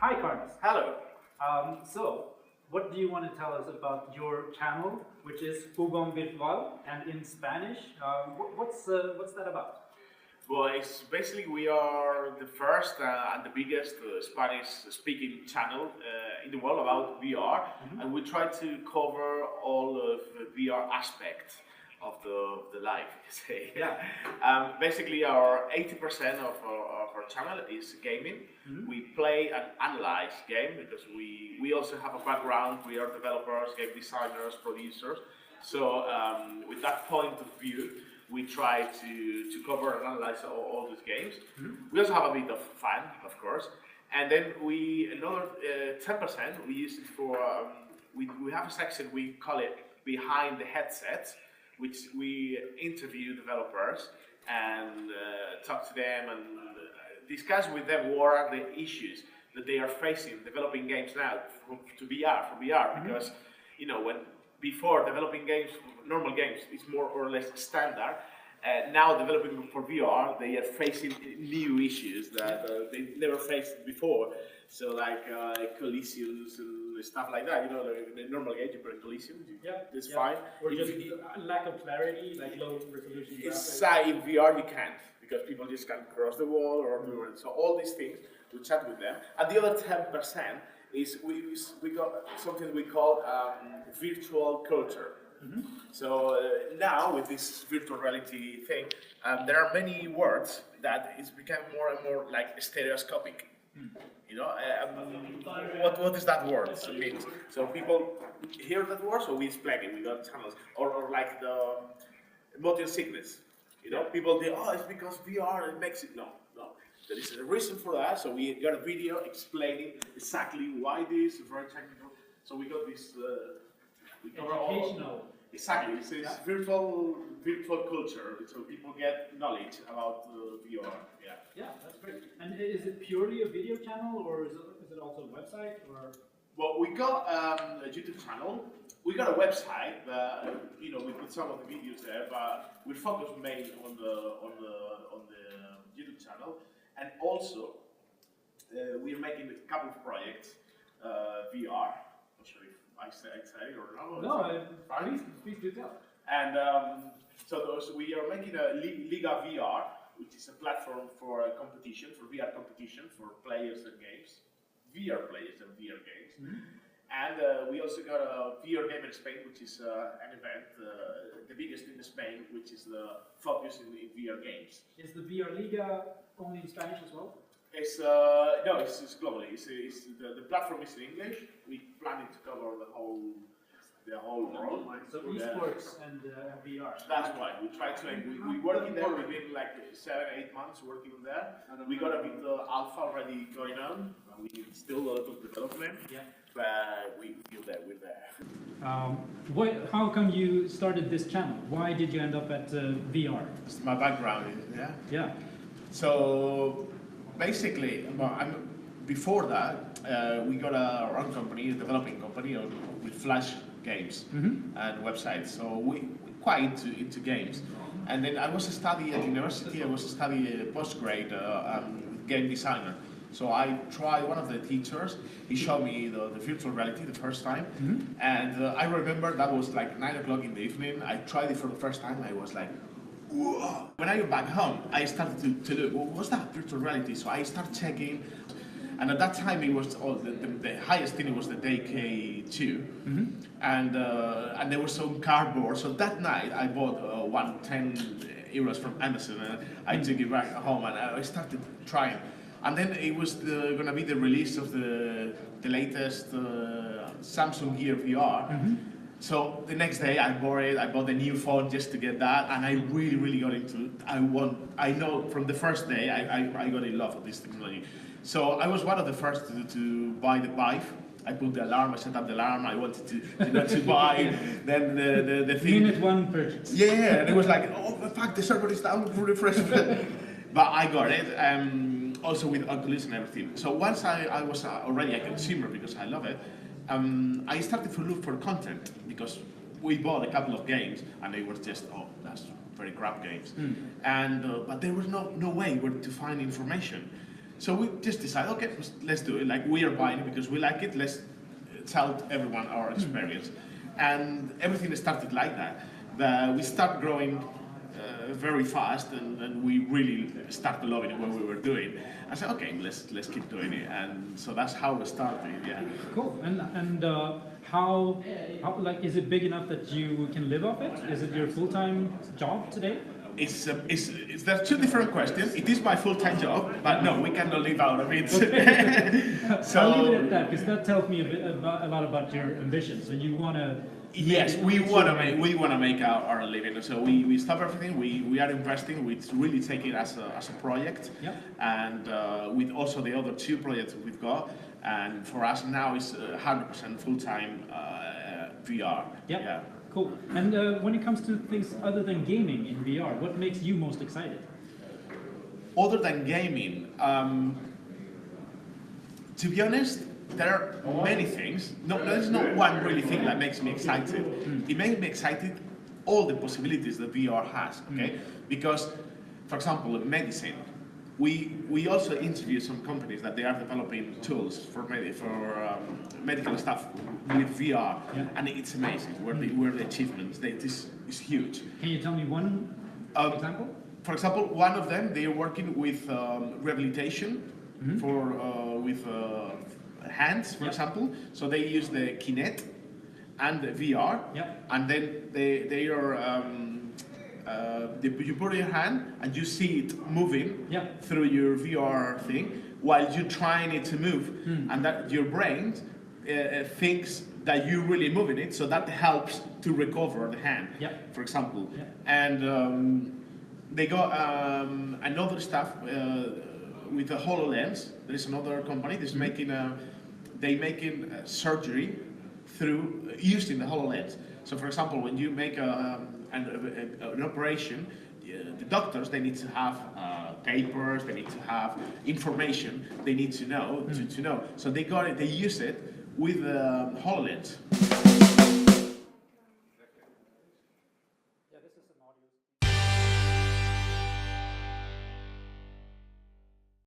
Hi, Carlos. Hello. So, what do you want to tell us about your channel, which is Jugon Virtual, and in Spanish? What's that about? Well, it's basically we are the first and the biggest Spanish-speaking channel in the world about VR, and we try to cover all of the VR aspects of the life. Say. Yeah. Basically, our 80% of our channel is gaming. We play and analyze game because we also have a background. We are developers, game designers, producers. So with that point of view, we try to cover and analyze all these games. We also have a bit of fun, of course. And then another 10% we use it for, we have a section, we call it Behind the Headsets, which we interview developers and talk to them and discuss with them what are the issues that they are facing developing games now for VR, because you know, when before developing games, normal games, is more or less standard. Now developing for VR, they are facing new issues that they never faced before. So like collisions and stuff like that. You know, the normal game, you put collisions, it's fine. Or just lack of clarity, like low resolution It's graphics. in VR you can't, because people just can't cross the wall or do it. So all these things, we chat with them. And the other 10% is we got something we call virtual culture. So now with this virtual reality thing, there are many words that it's become more and more like stereoscopic. You know, what does that word mean? So people hear that word, so we explain it. We got channels, or like the motion sickness. You know, people think, oh, it's because VR it makes it. No. There is a reason for that. So we got a video explaining exactly why this is very technical. So we got this. We cover Educational. Exactly. It's virtual culture, so people get knowledge about VR. Yeah, that's great. And is it purely a video channel, or is it also a website, or? Well, we got a YouTube channel. We got a website. You know, we put some of the videos there, but we focus mainly on the YouTube channel, and also we are making a couple of projects VR. Not sure if I say or no. No, please do tell. And so we are making a Liga VR, which is a platform for a competition, for VR competition, for players and games, VR players and VR games. And we also got a VR game in Spain, which is an event, the biggest in Spain, which is the focus in VR games. Is the VR Liga only in Spanish as well? It's no, it's globally. The platform is in English. We planning to cover the whole world. So esports and VR. That's why we try to. We working there. We've been like 7-8 months working there. We got a bit of alpha already going on. We still a lot of development. Yeah. But we feel that we're there. How come you started this channel? Why did you end up at VR? It's my background. Yeah. So basically, before that, we got our own company, a developing company with Flash games and websites. So we're quite into games. And then I was studying at university. I was studying postgrad game designer. So I tried one of the teachers. He showed me the virtual reality the first time, and I remember that was like 9 o'clock in the evening. I tried it for the first time. I was like, whoa. When I got back home, I started to look. Well, what's that virtual reality? So I started checking. And at that time, it was the highest thing. It was the DK2, and there was some cardboard. So that night, I bought one 10 euros from Amazon, and I took it back home, and I started trying. And then it was going to be the release of the latest Samsung Gear VR. So the next day, I bought it. I bought the new phone just to get that, and I really got into it. I know from the first day, I got in love with this technology. So I was one of the first to buy the Vive. I put the alarm, I set up the alarm, I wanted to buy, then the thing. Minute one purchase. Yeah, and it was like, oh fuck, the server is down, refresh. But I got it, also with Oculus and everything. So once I was already a consumer, because I love it, I started to look for content, because we bought a couple of games, and they were just, oh, that's very crap games. And but there was no way where to find information. So we just decided, okay, let's do it. Like, we are buying it because we like it. Let's tell everyone our experience. And everything started like that. We start growing very fast, and we really started loving what we were doing. I said, okay, let's keep doing it, and so that's how we started. Yeah. Cool. And how like, is it big enough that you can live off it? Is it your full-time job today? There's two different questions. It is my full-time job, but no, we cannot live out of it. Okay. So I'll leave it at that, because that tells me a lot about your ambition. So you want to. Yes, we want to make our living. So we stop everything. We are investing. We really take it as a project. Yep. And with also the other two projects we've got. And for us now it's 100% full-time VR. Yep. Yeah. Cool. And when it comes to things other than gaming in VR, what makes you most excited? Other than gaming, to be honest, there are many things. No, there's not one really thing that makes me excited. It makes me excited all the possibilities that VR has. Okay, because, for example, in medicine, we also interview some companies that they are developing tools for medical stuff with VR, and it's amazing where the achievements. This is huge. Can you tell me one example? For example, one of them, they are working with rehabilitation with hands, for example. So they use the Kinect and the VR, and then they are. You put your hand and you see it moving through your VR thing while you're trying it to move, and that your brain thinks that you're really moving it, so that helps to recover the hand, for example. And they got another stuff with a HoloLens. There is another company that's making surgery through using the HoloLens. So, for example, when you make an operation, the doctors, they need to have papers, they need to have information, they need to know to know. So they use it with HoloLens.